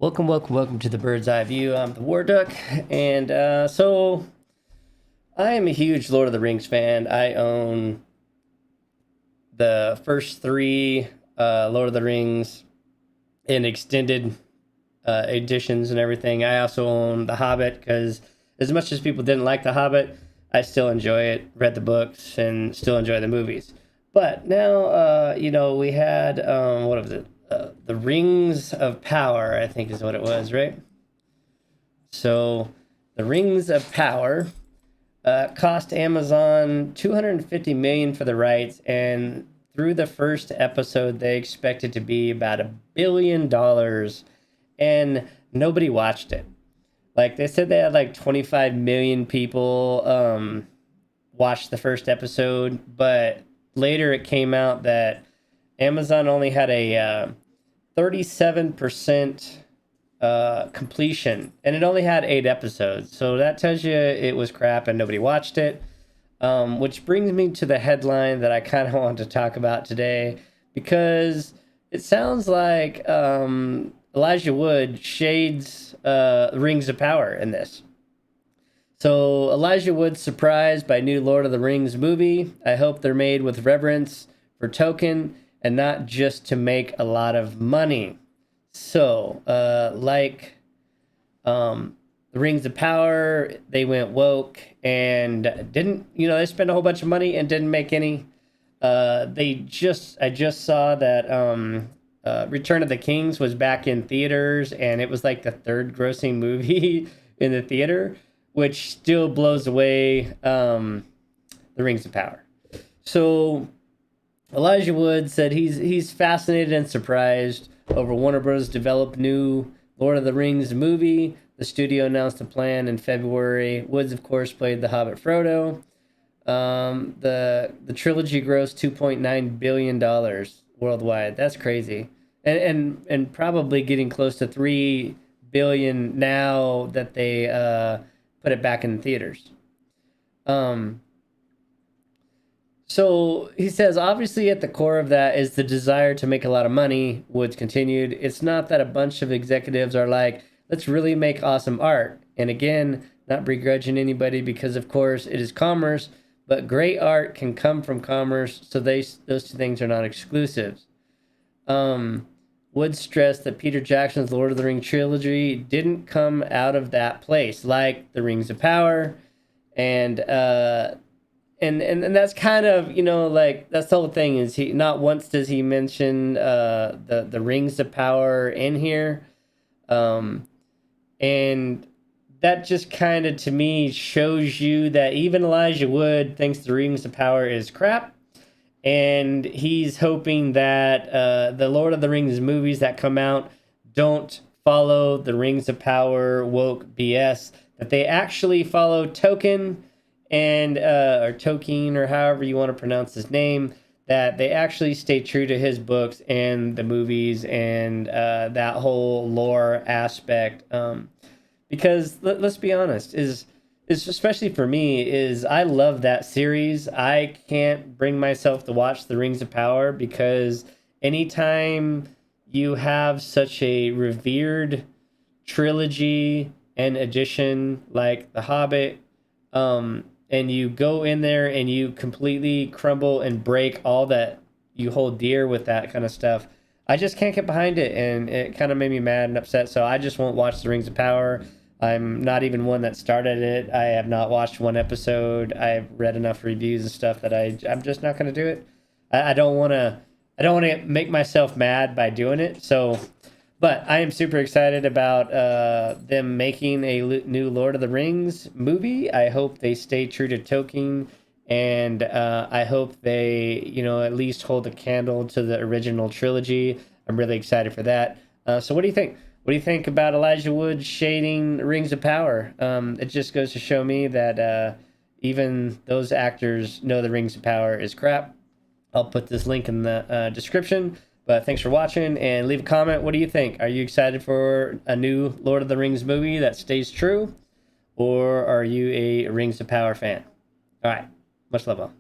Welcome to the Bird's Eye View. I'm the War Duck, and so I am a huge Lord of the Rings fan. I own the first three Lord of the Rings in extended editions and everything. I also own The Hobbit because, as much as people didn't like The Hobbit, I still enjoy it, read the books, and still enjoy the movies. But now, we had, what was it? The Rings of Power, I think is what it was, right? So, the Rings of Power cost Amazon 250 million for the rights, and through the first episode, they expected to be about $1 billion, and nobody watched it. Like they said, they had like 25 million people watch the first episode, but later it came out that Amazon only had a 37% completion, and it only had 8 episodes. So that tells you it was crap and nobody watched it. Which brings me to the headline that I kind of want to talk about today, because it sounds like Elijah Wood shades Rings of Power in this. So Elijah Wood's surprised by new Lord of the Rings movie. I hope they're made with reverence for Tolkien and not just to make a lot of money. So, the Rings of Power, they went woke and didn't, they spent a whole bunch of money and didn't make any. I just saw that Return of the Kings was back in theaters, and it was like the third grossing movie in the theater, which still blows away the Rings of Power. So Elijah Wood said he's fascinated and surprised over Warner Bros. Developed new Lord of the Rings movie. The studio announced a plan in February. Woods, of course, played the Hobbit Frodo. The trilogy grossed $2.9 billion worldwide. That's crazy, and probably getting close to $3 billion now that they put it back in the theaters. So he says, obviously at the core of that is the desire to make a lot of money. Woods continued, it's not that a bunch of executives are like, let's really make awesome art. And again, not begrudging anybody because, of course, it is commerce, but great art can come from commerce, so those two things are not exclusives. Woods stressed that Peter Jackson's Lord of the Rings trilogy didn't come out of that place, like the Rings of Power, and that's kind of, like, that's the whole thing, is he not once does he mention the Rings of Power in here. And that just kind of, to me, shows you that even Elijah Wood thinks the Rings of Power is crap. And he's hoping that the Lord of the Rings movies that come out don't follow the Rings of Power woke BS, that they actually follow Tolkien and or Tolkien, or however you want to pronounce his name, that they actually stay true to his books and the movies and that whole lore aspect. Because let's be honest, is especially for me, is I love that series. I can't bring myself to watch The Rings of Power because anytime you have such a revered trilogy and edition like The Hobbit, and you go in there and you completely crumble and break all that you hold dear with that kind of stuff, I just can't get behind it, and it kind of made me mad and upset. So I just won't watch The Rings of Power. I'm not even one that started it. I have not watched one episode. I've read enough reviews and stuff that I'm just not going to do it. I don't want to make myself mad by doing it. So, but I am super excited about them making a new Lord of the Rings movie. I hope they stay true to Tolkien, and I hope they, at least hold a candle to the original trilogy. I'm really excited for that. So what do you think? What do you think about Elijah Wood shading Rings of Power? It just goes to show me that even those actors know the Rings of Power is crap. I'll put this link in the description. But thanks for watching, and leave a comment. What do you think? Are you excited for a new Lord of the Rings movie that stays true? Or are you a Rings of Power fan? All right. Much love, all.